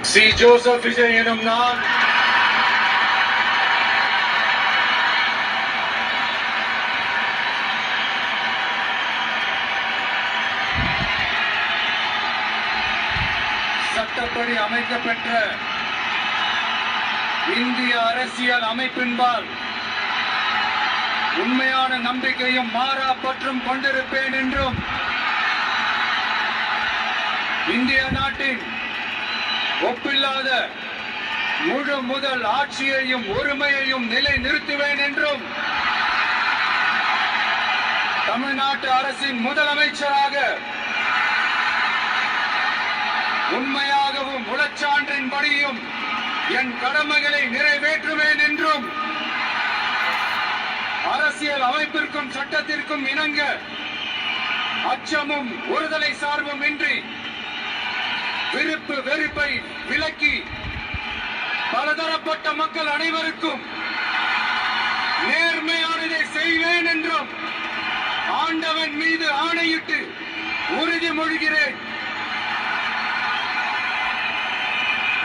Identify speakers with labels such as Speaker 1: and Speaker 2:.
Speaker 1: C. Joseph Vijay எனும் நான் சட்டப்படி அமைக்கப்பெற்ற இந்திய அரசியல் அமைப்பின்பால் உண்மையான நம்பிக்கையும் மாறா பற்றும் கொண்டிருப்பேன் என்றும் இந்திய நாட்டின் ஒப்பில்லாத முழு முதல் ஆட்சியையும் ஒருமையையும் நிலை நிறுத்துவேன் என்றும் தமிழ்நாட்டு அரசின் முதலமைச்சராக உண்மையாகவும் உளச்சான்றின்படியும் என் கடமைகளை நிறைவேற்றுவேன் என்றும் அரசியல் அமைப்பிற்கும் சட்டத்திற்கும் இணங்க அச்சமும் ஒருதலை சார்பும் இன்றி விருப்பு வெறுப்பை விலக்கி பலதரப்பட்ட மக்கள் அனைவருக்கும் நேர்மையானதை செய்வேன் என்றும் ஆண்டவன் மீது ஆணையிட்டு உறுதிமொழிகிறேன்.